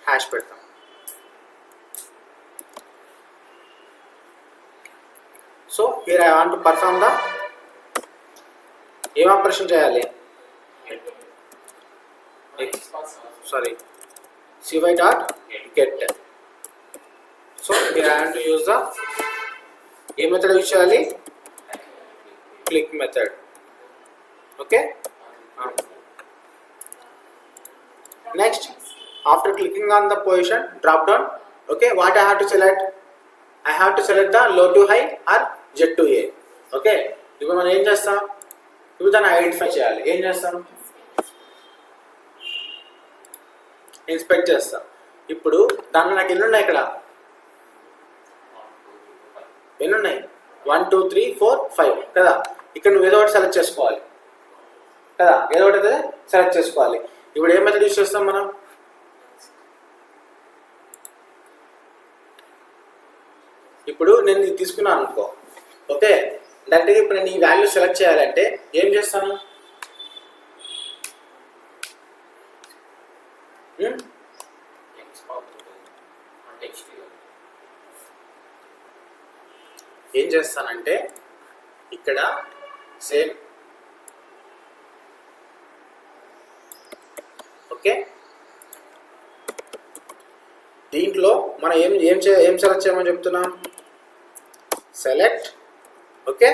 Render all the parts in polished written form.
Hash పెడతాం. So here I want to perform the ఏం operation చేయాలి, sorry cy dot get. So here I want to use the ఏ method use చేయాలి, click method. Okay, next after clicking on the position drop down, okay, what I have to select, I have to select the low to high or Z to A. Okay, ఇప్పుడు మనం ఏం చేస్తాం, ఇప్పుడు దాన్ని identify చేయాలి. ఏం చేస్తాం, inspect చేస్తాం. ఇప్పుడు దాంట్లో నాకు ఎన్ని ఉన్నాయి, ఇక్కడ ఎన్ని ఉన్నాయి, 1 2 3 4 5 కదా. ఇక్కడ నువ్వు ఏదో ఒకటి సెలెక్ట్ చేసుకోవాలి కదా, ఏదో ఒకటి అయితే సెలెక్ట్ చేసుకోవాలి. ఇప్పుడు ఏ మెథడ్ యూజ్ చేస్తాం మనం, ఇప్పుడు నేను ఇది తీసుకున్నాను అనుకో. ఓకే, డైరెక్ట్గా ఇప్పుడు నేను ఈ వాల్యూ సెలెక్ట్ చేయాలంటే ఏం చేస్తాను, ఏం చేస్తానంటే ఇక్కడ సేమ్. ఓకే, దీంట్లో మనం ఏం సెలెక్ట్ చేయమని చెప్తున్నాం, సెలెక్ట్. ఓకే,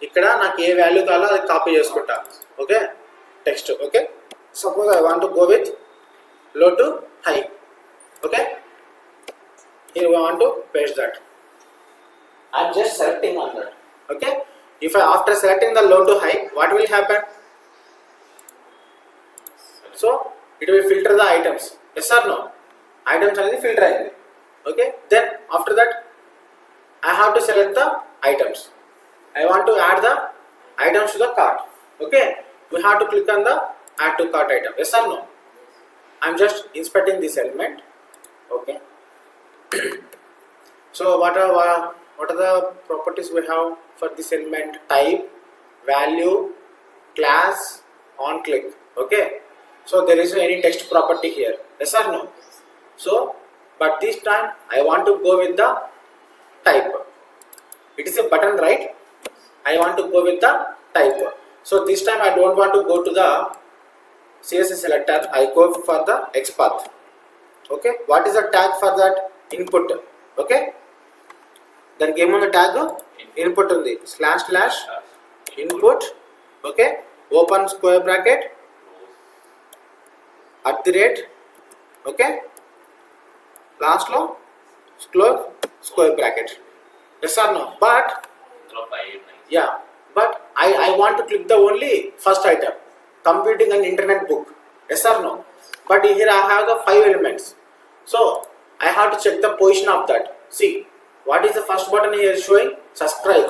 ఇక్కడ నాకు ఏ వాల్యూ కావాలో అది కాపీ చేసుకుంటా. Okay, text. Okay, suppose I want to go with లో to high. Okay, here we want to paste that. I'm just selecting on that. Okay, if I after selecting the low to high, what will happen, so it will filter the items. Yes or no, items అనేది filter అయింది. Okay, then after that I have to select the items. I want to add the items to the cart. Okay, we have to click on the add to cart item. Yes or no, I'm just inspecting this element. Okay, so what are the properties we have for this element, type, value, class, on click. Okay, so there is any text property here. Yes or no, so but this time I want to go with the type. It is a button, right? I want to go with the type. So this time I don't want to go to the CSS selector, I go for the XPath. Okay, what is the tag for that, input. Okay, దానికి ఏముంది tag, input ఉంది, slash slash input. Okay, open square bracket @ okay, లాస్ట్లో square bracket. Yes or no, but yeah, but I want to click the only first item, computing and internet book. Yes or no, but here I have the 5 elements, so I have to check the position of that. See, what is the first button here showing, subscribe.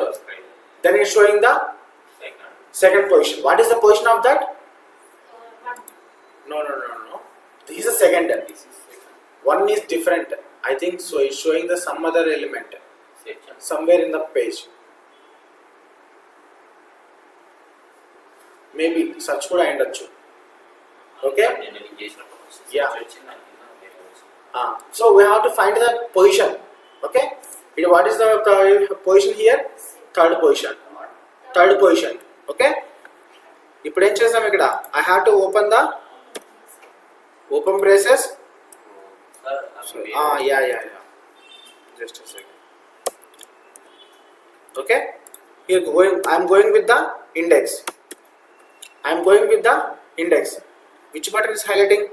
Then it's showing the second position. What is the position of that, no, this is the second. One is different, I think so. It's showing the some other element somewhere in the page. Maybe search కూడా అయ్యుండొచ్చు. Okay, yeah. So we have to find the position. Okay, what is the position here, third position. Okay, ఇప్పుడు ఏం చేసాం, ఇక్కడ I have to open braces. Yeah, just a second. Okay, here I'm going with the index. Which button is highlighting,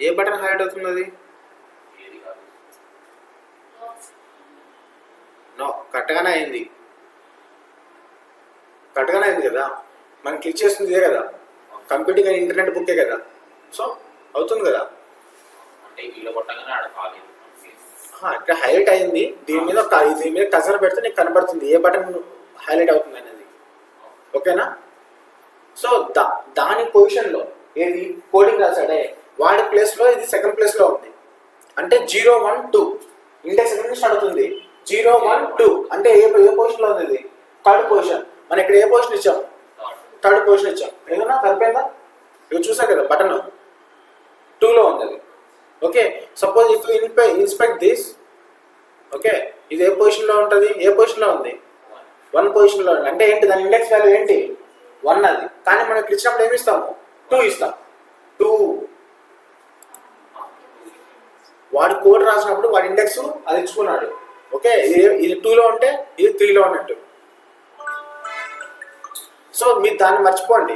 A button highlight అవుతుంది, no, కరెక్ట్గానే అయింది కదా, మనం click చేస్తుంది ఇదే కదా, కంప్యూటింగ్ అండ్ ఇంటర్నెట్ బుక్కే కదా, సో అవుతుంది కదా. ఇక్కడ హైలైట్ అయింది, దీని మీద కర్సర్ పెడితే నీకు కనబడుతుంది ఏ బటన్ హైలైట్ అవుతుంది అనేది. ఓకేనా, సో దాని పొజిషన్లో ఏది కోడింగ్ రాశాడే వాడి ప్లేస్లో ఇది సెకండ్ ప్లేస్లో ఉంది. అంటే 0 1 2 ఇండెక్స్ ఎక్కడి నుంచి స్టార్ట్ అవుతుంది, 0 1 2 అంటే ఏ పొజిషన్ లో ఉంది ఇది? Third position. మనం ఇక్కడ ఏ పొజిషన్ ఇచ్చాం? థర్డ్ పొజిషన్ ఇచ్చాం. ఏదన్నా సరిపోయిందా? ఇవి చూసా కదా బటన్ 2 లో ఉంది అది. Okay, suppose if inspect this, okay, ఇది ఏ పొజిషన్ లో ఉంటుంది? ఏ పొజిషన్ లో ఉంది? 1 పొజిషన్ లో ఉంది. అంటే ఏంటి దాని ఇండెక్స్ వాల్యూ ఏంటి? 1 అది. కానీ మనం ఇక్కడ ఇచ్చినప్పుడు ఏమి ఇస్తాము? 2 ఇస్తాం. 2 వాడి కోడ్ రాసినప్పుడు వాడి ఇండెక్స్ అది ఇచ్చుకున్నాడు. ఓకే, ఇది 2 లో ఉంటే ఇది 3 లో ఉన్నట్టు. సో మీరు దాన్ని మర్చిపోండి,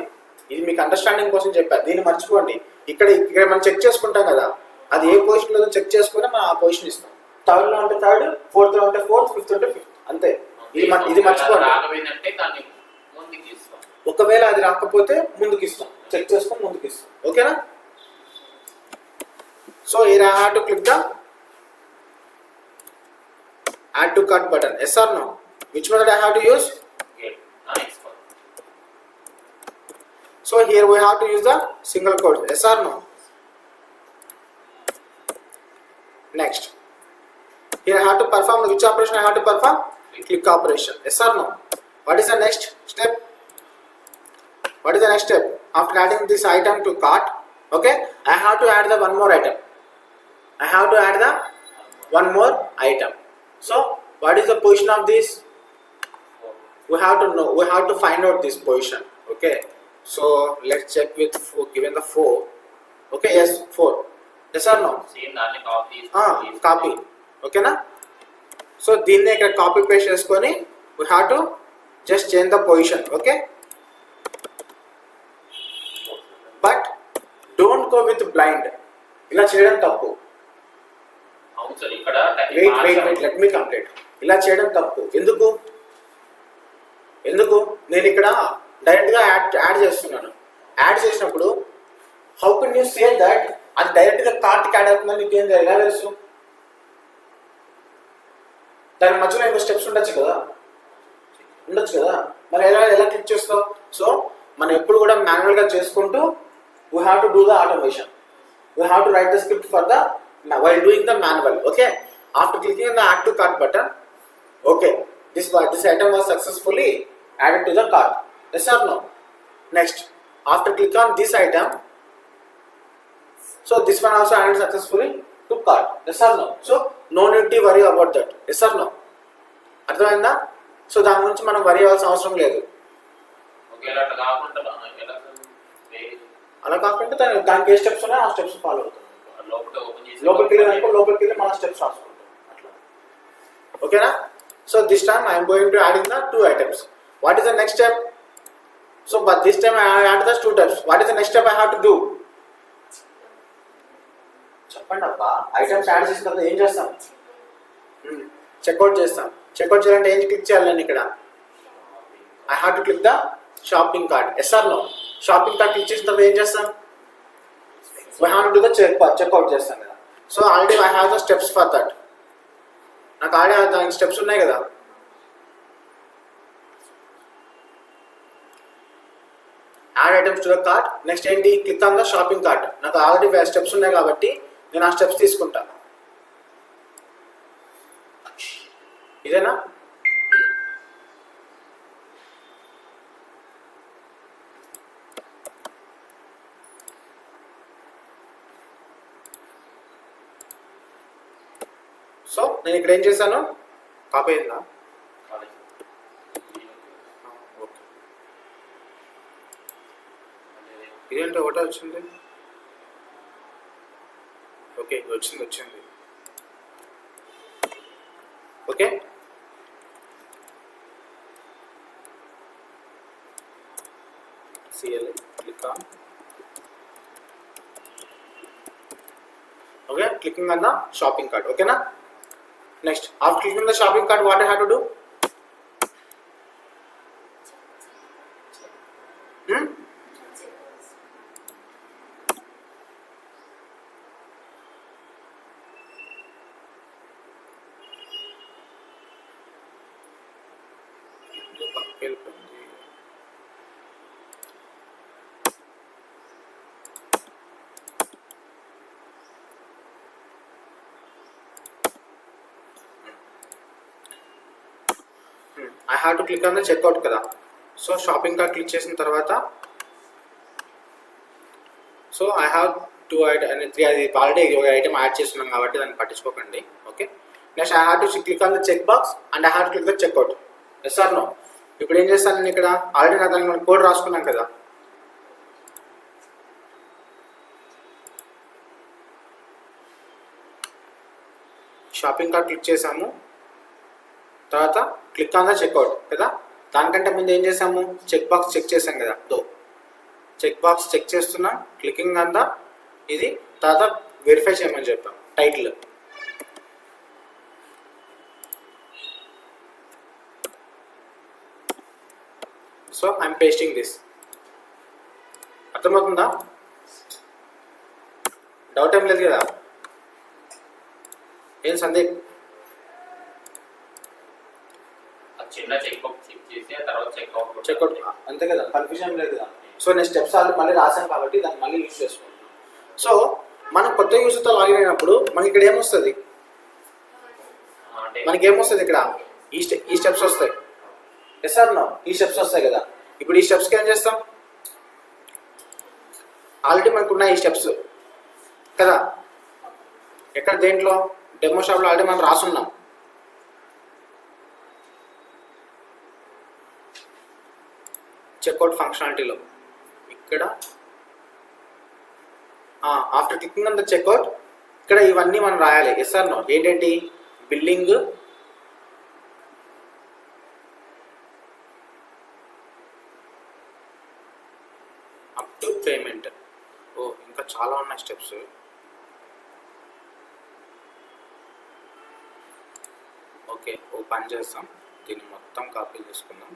ఇది మీకు అండర్స్టాండింగ్ కోసం చెప్పారు, దీన్ని మర్చిపోండి. ఇక్కడ మనం చెక్ చేసుకుంటాం కదా, అది ఏ పొజిషన్ లో చెక్ చేసుకుని మనం ఆ పొజిషన్ ఇస్తాం. థర్డ్ లో ఉంటే థర్డ్, ఫోర్త్ లో ఉంటే ఫోర్త్, ఫిఫ్త్ ఉంటే ఫిఫ్త్, అంతే. ఇది మర్చిపోండి. ఒకవేళ అది రాకపోతే ముందుకు ఇస్తాం, చెక్ చేసుకొని ముందుకు ఇస్తాం. ఓకేనా? So here I have to click the add to cart button. Yes or no? Which method I have to use? So here we have to use the single quote. Yes or no? Next, here I have to perform which operation I have to perform? Click operation. Yes or no? What is the next step? What is the next step? After adding this item to cart, okay, I have to add the one more item. I have to add the one more item. So what is the position of this? We have to know. We have to find out this position. Okay. So let's check with 4, given the 4. Okay. Yes, 4. Yes or no? Copy. Okay na? So దీన్ని ఇక్కడ copy paste చేసుకొని we have to just change the position. Okay. But don't go with blind. ఇలా చేయడం తప్పు. Wait let me complete. ఇలా చేయడం తప్పు. ఎందుకు నేను ఇక్కడ డైరెక్ట్ గా యాడ్ చేస్తున్నాను. యాడ్ చేసినప్పుడు how can you say that అది డైరెక్ట్ గా కార్ట్ యాడ్ అవుతుందని నీకు ఏం ఎలా తెలుసు? దాని మధ్యలో ఇంకో స్టెప్స్ ఉండొచ్చు కదా. మరి ఎలా క్లిక్ చేస్తావు? సో మనం ఎప్పుడు కూడా మాన్యువల్ గా చేసుకుంటూ we have to do the automation. We have to write the script for the while doing the manual. Okay, after clicking on the add to cart button, okay, this item was successfully added to the cart. Yes or no? Next, after click on this item, so this one also added successfully to cart. Yes or no? So no need to worry about that. Yes or no? అర్థమైందా? So దాని గురించి మనం వరి అవ్వాల్సిన అవసరం లేదు. అలా కాకుండా దానికి ఏ స్టెప్స్ ఉన్నాయో ఆ స్టెప్స్ ఫాలో అవుతాం. లోపలికి వెళ్ళి మన స్టెప్స్ రాసుకుంటాం అట్లా. ఓకేనా? So this time I'm going to add in the 2 items. What is the next step? So but this time I add the 2 steps. What is the next step I have to do? చెప్పండి అబ్బా. Items add చేసిన తర్వాత ఏం చేస్తాం? Checkout చేస్తాం. Checkout చేయాలంటే ఏం click చేయాలి? నేను ఇక్కడ I have to click the shopping cart. Yes or no? Shopping cart click చేసిన తర్వాత ఏం చేస్తాం? We have to do the checkout చేస్తాం కదా. So already I have the steps for that. నాకు ఆల్రెడీ దానికి స్టెప్స్ ఉన్నాయి కదా. Add items to the cart. Next ఏంటి? Click on the shopping cart. నాకు ఆల్రెడీ స్టెప్స్ ఉన్నాయి కాబట్టి నేను ఆ స్టెప్స్ తీసుకుంటాను. ఇదేనా? సో నేను ఇక్కడ ఏం చేశాను? కాపీ అయిందా? ఓకే, ఇదేంటి ఒకటే వచ్చింది? ఓకే, వచ్చింది. Okay, CLI click on. Okay, clicking on the shopping cart. Okay na? Next, after clicking on the shopping cart, what I have to do? I have to click on the checkout కదా. So shopping cart click చేసిన తర్వాత so I have 2 and 3 అది already ఒక item add చేస్తున్నాం కాబట్టి దాన్ని పట్టించుకోకండి. Okay, next I have to click on the check box and I have to click the checkout. Yes or no? ఇప్పుడు ఏం చేస్తాను నేను ఇక్కడ ఆల్రెడీ నా దానికి మనం కోడ్ రాసుకున్నాం కదా. షాపింగ్ కార్ట్ క్లిక్ చేసాము, తర్వాత క్లిక్ ఆన్ ద చెక్అవుట్ కదా. దానికంటే ముందు ఏం చేసాము, చెక్ బాక్స్ చెక్ చేసాం కదా. చెక్ బాక్స్ చెక్ చేస్తున్నాం, క్లికింగ్ ఆన్ ద ఇది, తర్వాత వెరిఫై చేయమని చెప్పాం title. So I'm pasting this. అర్థమవుతుందా? డౌట్ ఏం లేదు కదా? ఏం సందేహ్? చిన్న చెక్అవుట్ చేసి ఆ తర్వాత చెక్అవుట్ అంతే కదా, కన్ఫ్యూజన్ లేదు కదా. సో నేను స్టెప్స్ ఆల్రెడీ మళ్ళీ రాసాను కాబట్టి దాన్ని మళ్ళీ యూజ్ చేసుకుంటున్నాను. సో మనం కొత్త యూజర్తో లాగిన్ అయినప్పుడు మనకి ఇక్కడ ఏమొస్తుంది, మనకి ఏమొస్తుంది ఇక్కడ ఈ స్టెప్స్ వస్తాయి. Yes or no? ఈ స్టెప్స్ వస్తాయి కదా. ఇప్పుడు ఈ స్టెప్స్కి ఏం చేస్తాం, ఆల్రెడీ మనకున్న ఈ స్టెప్స్ కదా. ఎక్కడ దేంట్లో డెమో షాప్లో ఆల్రెడీ మనం రాసున్నాం. చెక్అవుట్ ఫంక్షనాలిటీలో ఇక్కడ after clicking on the checkout ఇక్కడ ఇవన్నీ మనం రాయాలి. Yes or no? ఏంటంటే బిల్లింగ్, అప్ టు పేమెంట్. ఇంకా చాలా ఉన్నాయి స్టెప్స్. ఓకే, పని చేస్తాం, దీన్ని మొత్తం కాపీ చేసుకుందాం.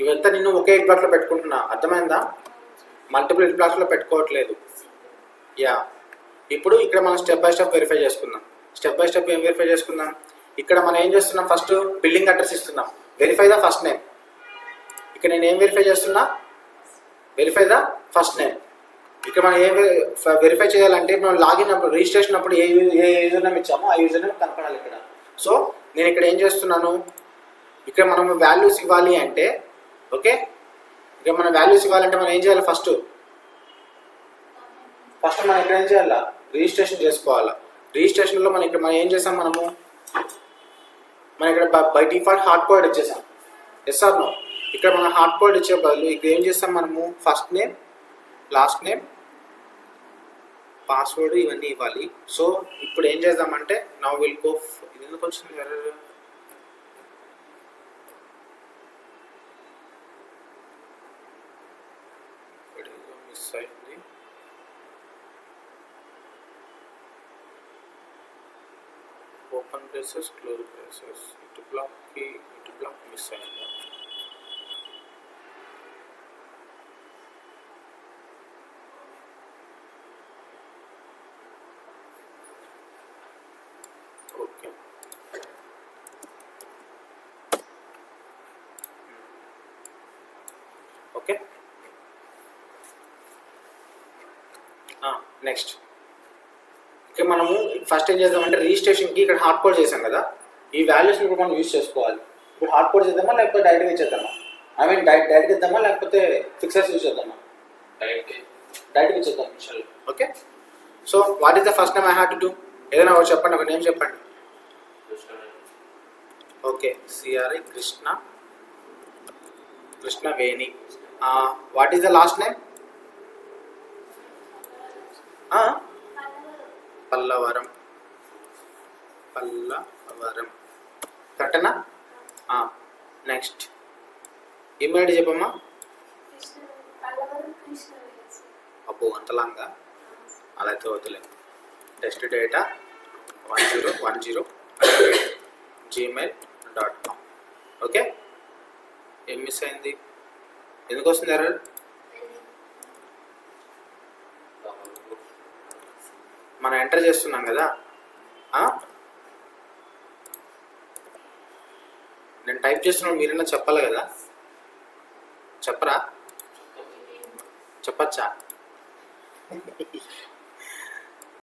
ఇవంతా నేను ఒకే ఎడ్ బ్లాక్లో పెట్టుకుంటున్నా, అర్థమైందా? మల్టిపుల్ ఎడ్ బ్లాక్స్లో పెట్టుకోవట్లేదు. యా, ఇప్పుడు ఇక్కడ మనం స్టెప్ బై స్టెప్ వెరిఫై చేసుకుందాం. స్టెప్ బై స్టెప్ ఏం వెరిఫై చేసుకుందాం, ఇక్కడ మనం ఏం చేస్తున్నాం, ఫస్ట్ బిల్డింగ్ అడ్రస్ ఇస్తున్నాం, వెరిఫై ద ఫస్ట్ నేమ్. ఇక్కడ నేను ఏం వెరిఫై చేస్తున్నా, వెరిఫై ద ఫస్ట్ నేమ్. ఇక్కడ మనం ఏం వెరిఫై చేయాలంటే మనం లాగిన్ అప్పుడు రిజిస్ట్రేషన్ అప్పుడు ఏ యూజర్ నేమ్ ఇచ్చామో ఆ యూజర్ నేమ్ కనపడాలి ఇక్కడ. సో నేను ఇక్కడ ఏం చేస్తున్నాను, ఇక్కడ మనం వాల్యూస్ ఇవ్వాలి అంటే ఓకే, ఇక మనం వాల్యూస్ ఇవ్వాలంటే మనం ఏం చేయాలి, ఫస్ట్ మనం ఇక్కడ ఏం చేయాలా, రిజిస్ట్రేషన్ చేసుకోవాలా. రిజిస్ట్రేషన్లో మనం ఇక్కడ మనం ఏం చేసాం, మనం ఇక్కడ బై డిఫాల్ట్ హార్డ్ కోడ్ ఇచ్చేసాం. Yes or no? ఇక్కడ మనం హార్డ్ కోడ్ ఇచ్చే బదులు ఇక్కడ ఏం చేస్తాం, మనము first name, last name, password ఇవన్నీ ఇవ్వాలి. సో ఇప్పుడు ఏం చేద్దామంటే నౌ విల్ గో, ఇది ఎందుకు వచ్చింది ఎర్రర్, మిస్ అయింది. ఓపెన్ బ్రేసెస్, క్లోజ్ బ్రేసెస్, ఇటు బ్లాక్ మిస్ అయింది. Okay, okay. నెక్స్ట్ ఇక మనము ఫస్ట్ ఏం చేద్దామంటే రిజిస్ట్రేషన్కి ఇక్కడ హార్డ్ కోడ్ చేసాం కదా, ఈ వాల్యూస్ని ఇప్పుడు మనం యూజ్ చేసుకోవాలి. ఇప్పుడు హార్డ్ కోడ్ చేద్దామా లేకపోతే డైరెక్ట్గా ఇచ్చేద్దామా, ఐ మీన్ డైరెక్ట్గా ఇద్దామా లేకపోతే ఫిక్సర్స్ యూజ్ చేద్దామా? డైరెక్ట్గా ఇచ్చేద్దాం ఇన్షాల్లా. Okay, so what is the first name I have to do? ఏదైనా ఒకటి చెప్పండి, ఒక నేమ్ చెప్పండి. ఓకే, సిఆర్ఐ Krishna Veni. What is the last name? Pallavaram. కరెక్టేనా? నెక్స్ట్ ఈమెయిల్ ఐడి చెప్పమ్మా. అబ్బో అంతలాగా అలా అయితే వద్దులే. Test data 1010 gmail.com. ఓకే, ఏం మిస్ అయింది, ఎందుకు వస్తుంది ఎర్రర్? మనం ఎంటర్ చేస్తున్నాం కదా, నేను టైప్ చేస్తున్నాను, మీరైనా చెప్పాలి కదా, చెప్పరా? చెప్పచ్చా?